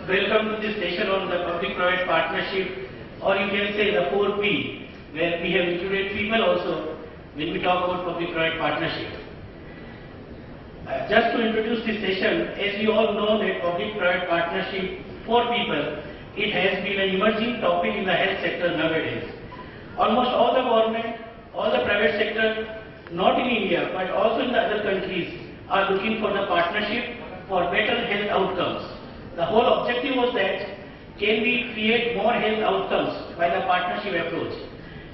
Welcome to this session on the public-private partnership, or you can say the 4P, where we have included people also when we talk about public-private partnership. Just to introduce this session, as you all know that public-private partnership for people, it has been an emerging topic in the health sector nowadays. Almost all the government, all the private sector, not in India but also in the other countries, are looking for the partnership for better health outcomes. The whole objective was that can we create more health outcomes by the partnership approach.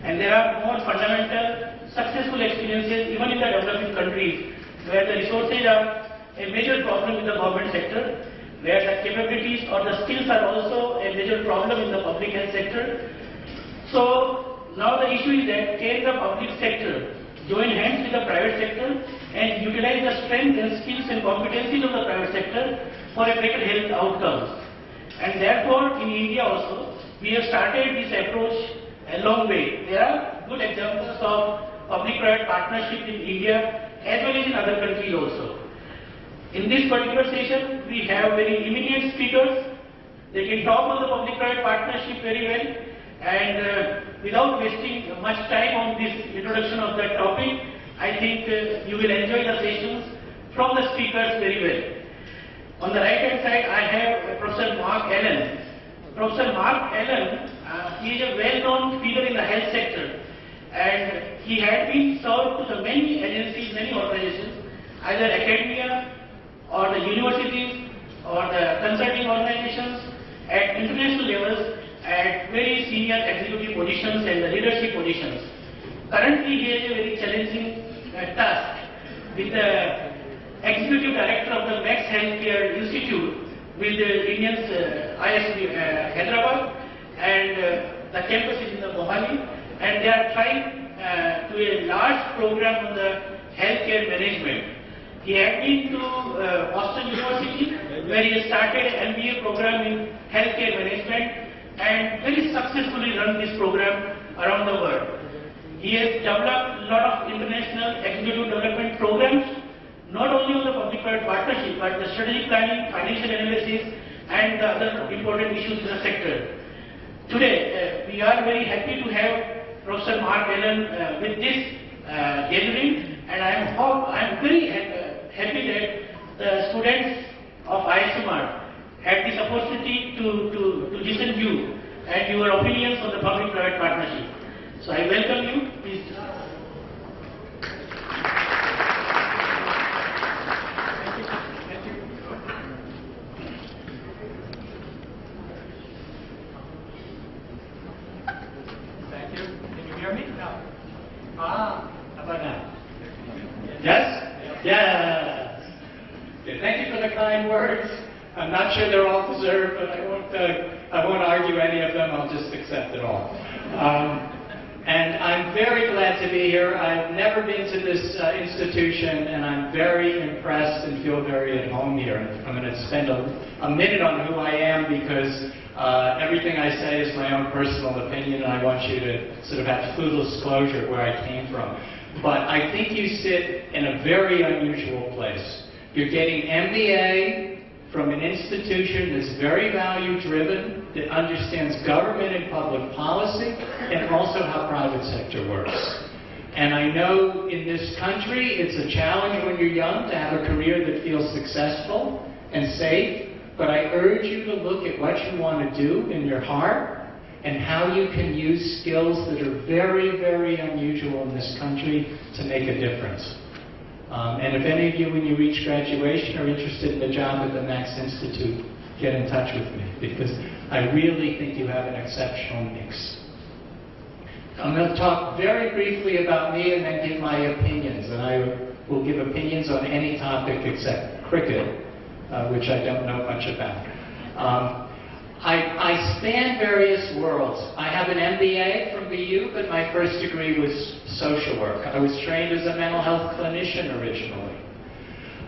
And there are more fundamental successful experiences even in the developing countries where the resources are a major problem in the government sector, where the capabilities or the skills are also a major problem in the public health sector. So now the issue is that can the public sector join hands with the private sector and utilize the strength and skills and competencies of the private sector for a better health outcomes. And therefore, in India also, we have started this approach a long way. There are good examples of public-private partnership in India as well as in other countries also. In this particular session, we have very eminent speakers. They can talk on the public-private partnership very well. And without wasting much time on this introduction of that topic, I think you will enjoy the sessions from the speakers very well. On the right hand side, I have Professor Mark Allen. Professor Mark Allen, he is a well-known figure in the health sector, and he had been served to the many agencies, many organizations, either academia or the universities or the consulting organizations at international levels at very senior executive positions and the leadership positions. Currently, he has a very challenging task with the Executive Director of the Max Healthcare Institute with the Indians ISB Hyderabad, and the campus is in the Mohali, and they are trying to a large program on the healthcare management. He had been to Boston University where he has started an MBA program in healthcare management and very successfully run this program around the world. He has developed a lot of international executive development programs, not only on the public-private partnership, but the strategic planning, financial analysis, and the other important issues in the sector. Today, we are very happy to have Professor Mark Allen with this gathering, and I am very happy that the students of ISMR had this opportunity to listen to you and your opinions on the public-private partnership. So I welcome you. Please. Thank you for the kind words. I'm not sure they're all deserved, but I won't argue any of them. I'll just accept it all. And I'm very glad to be here. I've never been to this institution, and I'm very impressed and feel very at home here. I'm going to spend a minute on who I am because everything I say is my own personal opinion, and I want you to sort of have full disclosure where I came from. But I think you sit in a very unusual place. You're getting MBA from an institution that's very value-driven, that understands government and public policy, and also how private sector works. And I know in this country it's a challenge when you're young to have a career that feels successful and safe, but I urge you to look at what you want to do in your heart and how you can use skills that are very, very unusual in this country to make a difference. And if any of you, when you reach graduation, are interested in a job at the Max Institute, get in touch with me, because I really think you have an exceptional mix. I'm going to talk very briefly about me and then give my opinions. And I will give opinions on any topic except cricket, which I don't know much about. I span various worlds. I have an MBA from BU, but my first degree was social work. I was trained as a mental health clinician originally.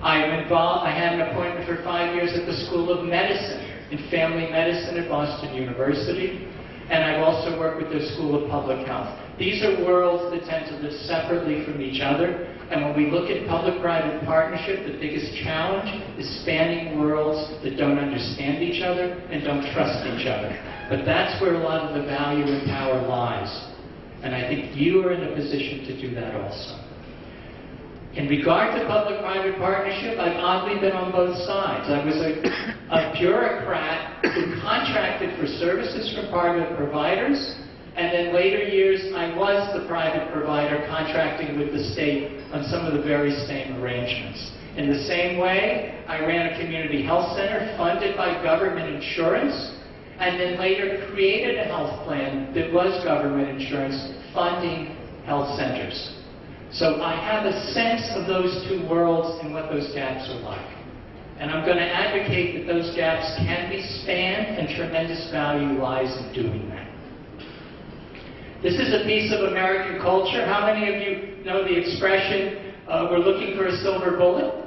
I had an appointment for 5 years at the School of Medicine in Family Medicine at Boston University, and I've also worked with the School of Public Health. These are worlds that tend to live separately from each other, and when we look at public-private partnership, the biggest challenge is spanning worlds worlds that don't understand each other and don't trust each other. But that's where a lot of the value and power lies. And I think you are in a position to do that also. In regard to public-private partnership, I've oddly been on both sides. I was a bureaucrat who contracted for services from private providers, and in later years I was the private provider contracting with the state on some of the very same arrangements. In the same way, I ran a community health center funded by government insurance, and then later created a health plan that was government insurance funding health centers. So I have a sense of those two worlds and what those gaps are like. And I'm going to advocate that those gaps can be spanned, and tremendous value lies in doing that. This is a piece of American culture. How many of you know the expression, we're looking for a silver bullet?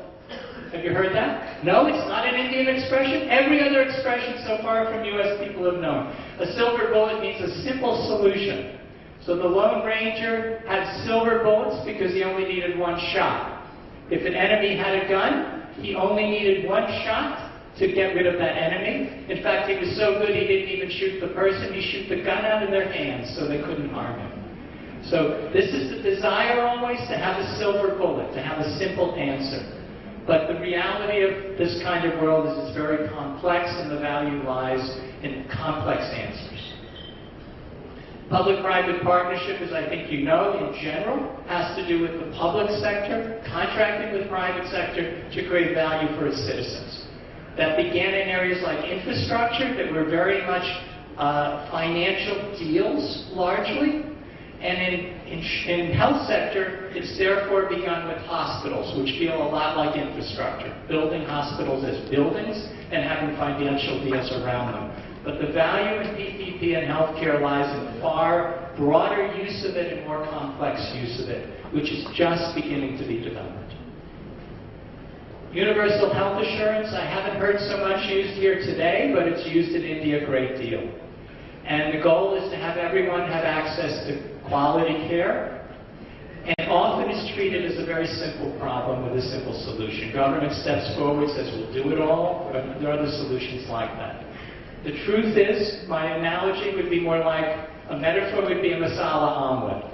Have you heard that? No, it's not an Indian expression. Every other expression so far from U.S. people have known. A silver bullet means a simple solution. So the Lone Ranger had silver bullets because he only needed one shot. If an enemy had a gun, he only needed one shot to get rid of that enemy. In fact, he was so good he didn't even shoot the person, he shoot the gun out of their hands so they couldn't harm him. So this is the desire always to have a silver bullet, to have a simple answer. But the reality of this kind of world is it's very complex, and the value lies in complex answers. Public-private partnership, as I think you know, in general, has to do with the public sector contracting with private sector to create value for its citizens. That began in areas like infrastructure that were very much financial deals, largely. And in health sector, it's therefore begun with hospitals, which feel a lot like infrastructure. Building hospitals as buildings and having financial deals around them. But the value in PPP and healthcare lies in far broader use of it and more complex use of it, which is just beginning to be developed. Universal health assurance, I haven't heard so much used here today, but it's used in India a great deal. And the goal is to have everyone have access to quality care, and often is treated as a very simple problem with a simple solution. Government steps forward, says we'll do it all, but there are other solutions like that. The truth is, my analogy would be more like, a metaphor would be a masala omelet.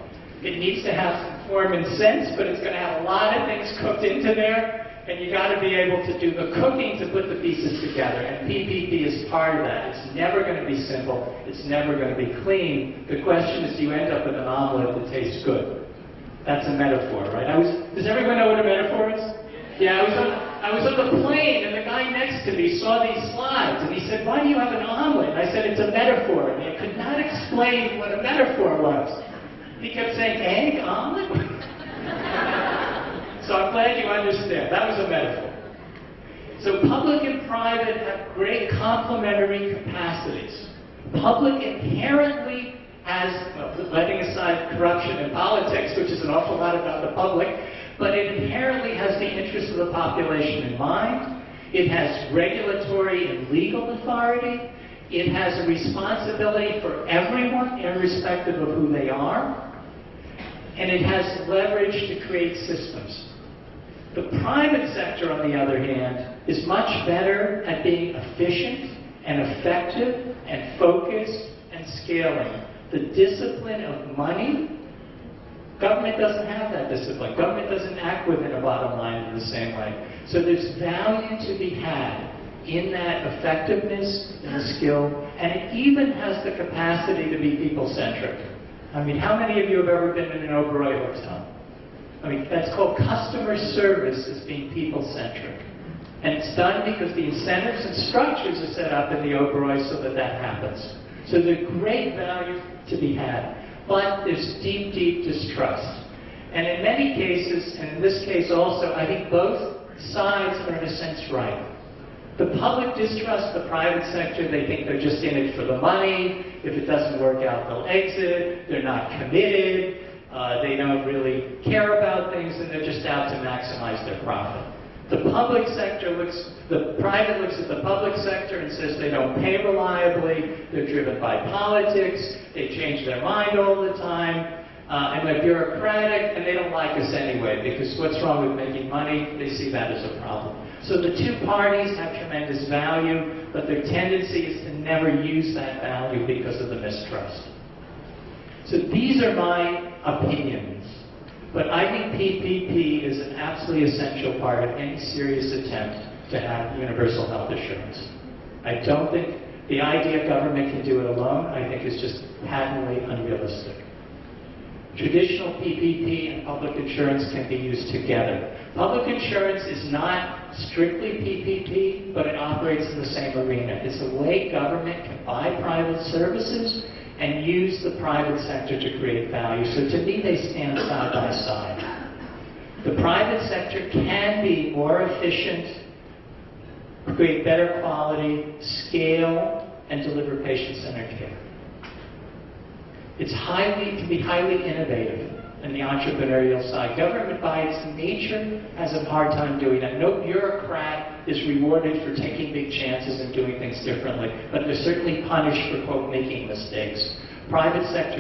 It needs to have some form and sense, but it's going to have a lot of things cooked into there, and you got to be able to do the cooking to put the pieces together, and PPP is part of that. It's never going to be simple. It's never going to be clean. The question is, do you end up with an omelet that tastes good? That's a metaphor, right? Does everyone know what a metaphor is? Yeah, I was on the plane, and the guy next to me saw these slides, and he said, why do you have an omelet? And I said, it's a metaphor. And he could not explain what a metaphor was. He kept saying, egg, omelet? So I'm glad you understand. That was a metaphor. So public and private have great complementary capacities. Public inherently has, well, letting aside corruption and politics, which is an awful lot about the public, but it inherently has the interest of the population in mind. It has regulatory and legal authority. It has a responsibility for everyone, irrespective of who they are. And it has leverage to create systems. The private sector, on the other hand, is much better at being efficient and effective and focused and scaling. The discipline of money, government doesn't have that discipline. Government doesn't act within a bottom line in the same way. So there's value to be had in that effectiveness and the skill, and it even has the capacity to be people-centric. I mean, how many of you have ever been in an Oberoi hotel? I mean, that's called customer service as being people-centric. And it's done because the incentives and structures are set up in the Oberoi so that that happens. So there's great value to be had. But there's deep, deep distrust. And in many cases, and in this case also, I think both sides are in a sense right. The public distrust the private sector. They think they're just in it for the money. If it doesn't work out, they'll exit. They're not committed. They don't really care about things, and they're just out to maximize their profit. The public sector the private looks at the public sector and says they don't pay reliably, they're driven by politics, they change their mind all the time, and they're bureaucratic, and they don't like us anyway, because what's wrong with making money? They see that as a problem. So the two parties have tremendous value, but their tendency is to never use that value because of the mistrust. So these are my opinions, but I think PPP is an absolutely essential part of any serious attempt to have universal health assurance. I don't think the idea government can do it alone, I think is just patently unrealistic. Traditional PPP and public insurance can be used together. Public insurance is not strictly PPP, but it operates in the same arena. It's a way government can buy private services and use the private sector to create value. So to me, they stand side by side. The private sector can be more efficient, create better quality, scale, and deliver patient-centered care. It can be highly innovative in the entrepreneurial side. Government, by its nature, has a hard time doing that. No bureaucrat is rewarded for taking big chances and doing things differently, but they're certainly punished for, quote, making mistakes. Private sector